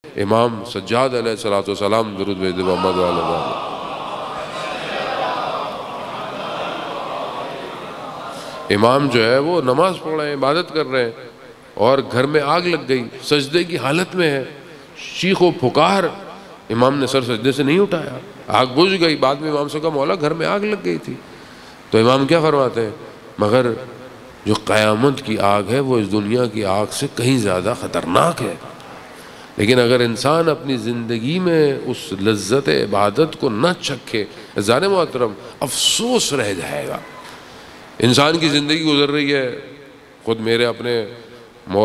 امام سجاد علیہ السلام درود بھیج دے محمد والے محمد۔ امام جو ہے وہ نماز پڑھ رہے ہیں، عبادت کر رہے ہیں، اور گھر میں آگ لگ گئی، سجدے کی حالت میں ہے، چیخ و پکار، امام نے سر سجدے سے نہیں اٹھایا، آگ بجھ گئی۔ بعد میں امام سے کہا مولا گھر میں آگ لگ گئی تھی، تو امام کیا فرماتے ہیں؟ مگر جو قیامت کی آگ ہے وہ اس دنیا کی آگ سے کہیں زیادہ خطرناک ہے، لیکن اگر انسان اپنی زندگی میں اس لذت عبادت کو نہ چکھے، عزیزان محترم، افسوس رہ جائے گا۔ انسان کی زندگی گزر رہی ہے، خود میرے اپنے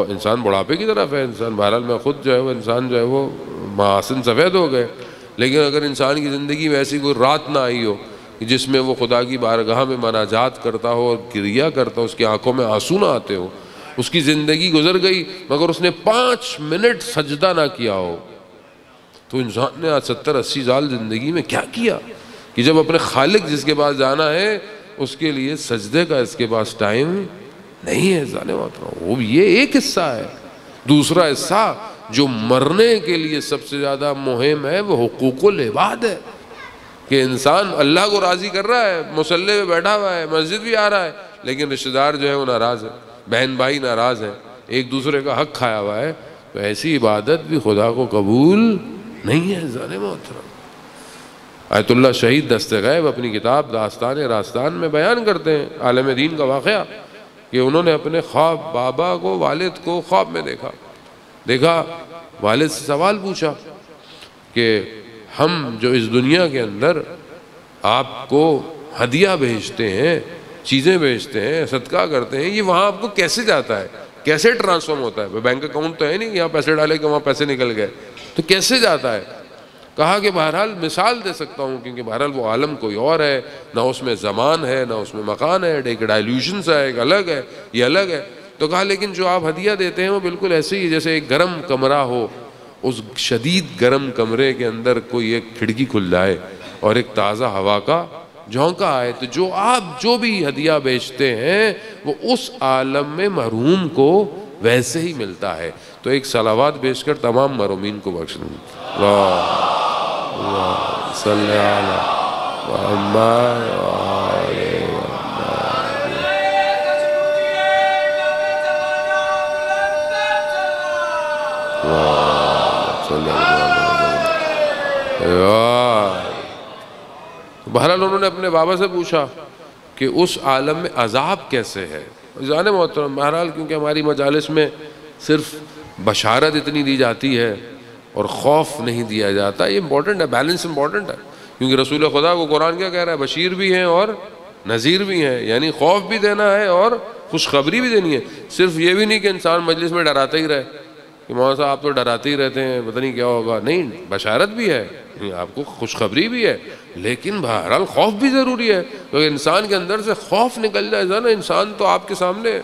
انسان بڑھاپے کی طرف ہے، انسان بہرحال میں خود جو ہے وہ انسان جو ہے وہ محاسن سفید ہو گئے، لیکن اگر انسان کی زندگی میں ایسی کوئی رات نہ آئی ہو جس میں وہ خدا کی بارگاہ میں مناجات کرتا ہو اور گریہ کرتا ہو، اس کی آنکھوں میں آنسو نہ آتے ہو، اس کی زندگی گزر گئی مگر اس نے 5 منٹ سجدہ نہ کیا ہو، تو انسان نے 70-80 سال زندگی میں کیا کیا کہ جب اپنے خالق جس کے پاس جانا ہے اس کے لیے سجدے کا اس کے پاس ٹائم نہیں ہے۔ جانے وہ یہ ایک حصہ ہے۔ دوسرا حصہ جو مرنے کے لیے سب سے زیادہ مہم ہے وہ حقوق العباد ہے، کہ انسان اللہ کو راضی کر رہا ہے، مصلی پہ بیٹھا ہوا ہے، مسجد بھی آ رہا ہے، لیکن رشتہ دار جو ہے وہ ناراض ہے، بہن بھائی ناراض ہیں، ایک دوسرے کا حق کھایا ہوا ہے، تو ایسی عبادت بھی خدا کو قبول نہیں ہے۔ جانے محترم، آیت اللہ شہید دست غیب اپنی کتاب داستان راستان میں بیان کرتے ہیں عالم دین کا واقعہ، کہ انہوں نے اپنے خواب بابا کو، والد کو خواب میں دیکھا، والد سے سوال پوچھا کہ ہم جو اس دنیا کے اندر آپ کو ہدیہ بھیجتے ہیں، چیزیں بھیجتے ہیں، صدقہ کرتے ہیں، یہ وہاں آپ کو کیسے جاتا ہے، کیسے ٹرانسفارم ہوتا ہے؟ بینک اکاؤنٹ تو ہے نہیں یہاں پیسے ڈالے کہ وہاں پیسے نکل گئے، تو کیسے جاتا ہے؟ کہا کہ بہرحال مثال دے سکتا ہوں، کیونکہ بہرحال وہ عالم کوئی اور ہے، نہ اس میں زمان ہے نہ اس میں مکان ہے، ایک ڈائلیوشنز ہے، ایک الگ ہے، یہ الگ ہے۔ تو کہا لیکن جو آپ ہدیہ دیتے ہیں وہ بالکل ایسے ہی جیسے ایک گرم کمرہ ہو، اس شدید گرم کمرے کے اندر کوئی ایک کھڑکی کھل جائے اور ایک تازہ ہوا کا جھونکا آئے، تو جو آپ جو بھی ہدیہ بیچتے ہیں وہ اس عالم میں محروم کو ویسے ہی ملتا ہے۔ تو ایک صلوات بیچ کر تمام محرومین کو بخش دیں۔ اللہ صلی علی محمد بہرحال انہوں نے اپنے بابا سے پوچھا کہ اس عالم میں عذاب کیسے ہے۔ جانے محترم، بہرحال کیونکہ ہماری مجالس میں صرف بشارت اتنی دی جاتی ہے اور خوف نہیں دیا جاتا، یہ امپورٹنٹ ہے، بیلنس امپورٹنٹ ہے، کیونکہ رسول خدا کو قرآن کیا کہہ رہا ہے؟ بشیر بھی ہیں اور نذیر بھی ہیں، یعنی خوف بھی دینا ہے اور خوشخبری بھی دینی ہے۔ صرف یہ بھی نہیں کہ انسان مجلس میں ڈراتا ہی رہے کہ مولانا صاحب آپ تو ڈراتے ہی رہتے ہیں، پتہ نہیں کیا ہوگا، نہیں، بشارت بھی ہے، آپ کو خوشخبری بھی ہے، لیکن بہرحال خوف بھی ضروری ہے، کیونکہ انسان کے اندر سے خوف نکل جائے نا، انسان تو آپ کے سامنے ہے۔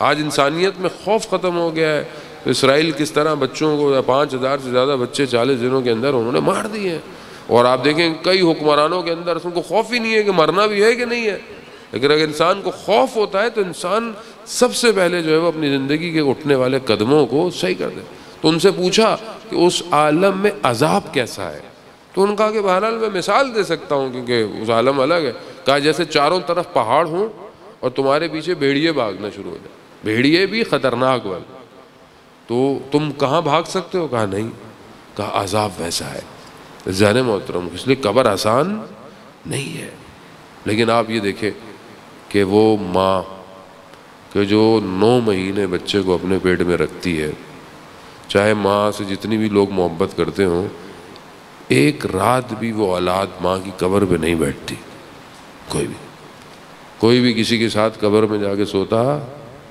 آج انسانیت میں خوف ختم ہو گیا ہے۔ اسرائیل کس طرح بچوں کو 5000 سے زیادہ بچے 40 دنوں کے اندر انہوں نے مار دیے ہیں، اور آپ دیکھیں کئی حکمرانوں کے اندر ان کو خوف ہی نہیں ہے کہ مرنا بھی ہے کہ نہیں ہے، لیکن اگر انسان کو خوف ہوتا ہے تو انسان سب سے پہلے جو ہے وہ اپنی زندگی کے اٹھنے والے قدموں کو صحیح کر دے۔ تو ان سے پوچھا کہ اس عالم میں عذاب کیسا ہے، تو ان کہا کہ بہرحال میں مثال دے سکتا ہوں کیونکہ اس عالم الگ ہے۔ کہا جیسے چاروں طرف پہاڑ ہوں اور تمہارے پیچھے بھیڑیے بھاگنا شروع ہو جائے، بھیڑیے بھی خطرناک والے، تو تم کہاں بھاگ سکتے ہو؟ کہا نہیں۔ کہا عذاب ویسا ہے۔ ذہن محترم، اس لیے قبر آسان نہیں ہے، لیکن آپ یہ دیکھیں کہ وہ ماں کہ جو 9 مہینے بچے کو اپنے پیٹ میں رکھتی ہے، چاہے ماں سے جتنی بھی لوگ محبت کرتے ہوں، ایک رات بھی وہ اولاد ماں کی قبر پہ نہیں بیٹھتی، کوئی بھی کسی کے ساتھ قبر میں جا کے سوتا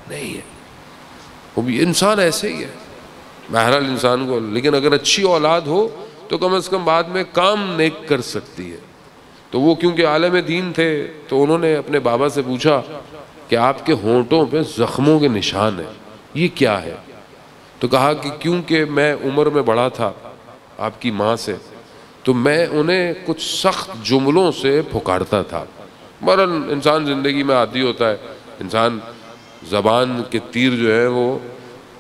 نہیں ہے، وہ بھی انسان ایسے ہی ہے بہرحال انسان کو، لیکن اگر اچھی اولاد ہو تو کم از کم بعد میں کام نیک کر سکتی ہے۔ تو وہ کیونکہ عالم دین تھے تو انہوں نے اپنے بابا سے پوچھا کہ آپ کے ہونٹوں پہ زخموں کے نشان ہیں، یہ کیا ہے؟ تو کہا کہ کیونکہ میں عمر میں بڑا تھا آپ کی ماں سے، تو میں انہیں کچھ سخت جملوں سے پھکارتا تھا۔ بہرحال انسان زندگی میں عادی ہوتا ہے، انسان زبان کے تیر جو ہے وہ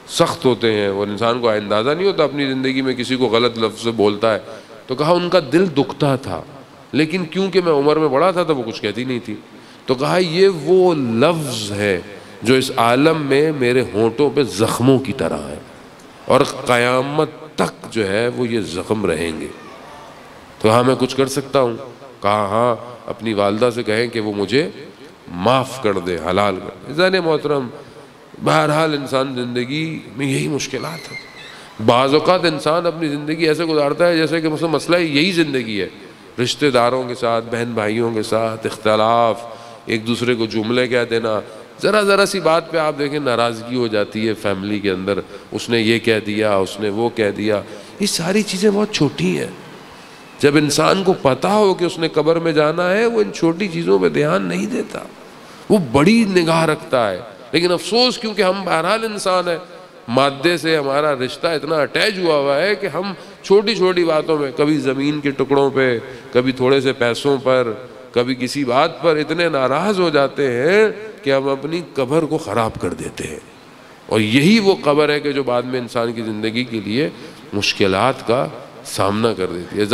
سخت ہوتے ہیں اور انسان کو اندازہ نہیں ہوتا اپنی زندگی میں کسی کو غلط لفظ سے بولتا ہے. تو کہا ان کا دل دکھتا تھا لیکن کیونکہ میں عمر میں بڑا تھا تو وہ کچھ کہتی نہیں تھی. تو کہا یہ وہ لفظ ہے جو اس عالم میں میرے ہونٹوں پہ زخموں کی طرح ہے اور قیامت تک جو ہے وہ یہ زخم رہیں گے. تو ہاں میں کچھ کر سکتا ہوں؟ کہا ہاں اپنی والدہ سے کہیں کہ وہ مجھے معاف کر دے، حلال کر دے. عزیزان محترم، بہرحال انسان زندگی میں یہی مشکلات ہیں. بعض اوقات انسان اپنی زندگی ایسے گزارتا ہے جیسے کہ مسئلہ یہی زندگی ہے. رشتہ داروں کے ساتھ، بہن بھائیوں کے ساتھ اختلاف، ایک دوسرے کو جملے کہہ دینا، ذرا سی بات پہ آپ دیکھیں ناراضگی ہو جاتی ہے فیملی کے اندر. اس نے یہ کہہ دیا، اس نے وہ کہہ دیا. یہ ساری چیزیں بہت چھوٹی ہیں. جب انسان کو پتا ہو کہ اس نے قبر میں جانا ہے وہ ان چھوٹی چیزوں پہ دھیان نہیں دیتا، وہ بڑی نگاہ رکھتا ہے. لیکن افسوس کیونکہ ہم بہرحال انسان ہیں، مادے سے ہمارا رشتہ اتنا اٹیچ ہوا ہے کہ ہم چھوٹی چھوٹی باتوں میں، کبھی زمین کے ٹکڑوں پہ، کبھی تھوڑے سے پیسوں پر، کبھی کسی بات پر اتنے ناراض ہو جاتے ہیں کہ ہم اپنی قبر کو خراب کر دیتے ہیں. اور یہی وہ قبر ہے کہ جو بعد میں انسان کی زندگی کے لیے مشکلات کا سامنا کر دیتی ہے.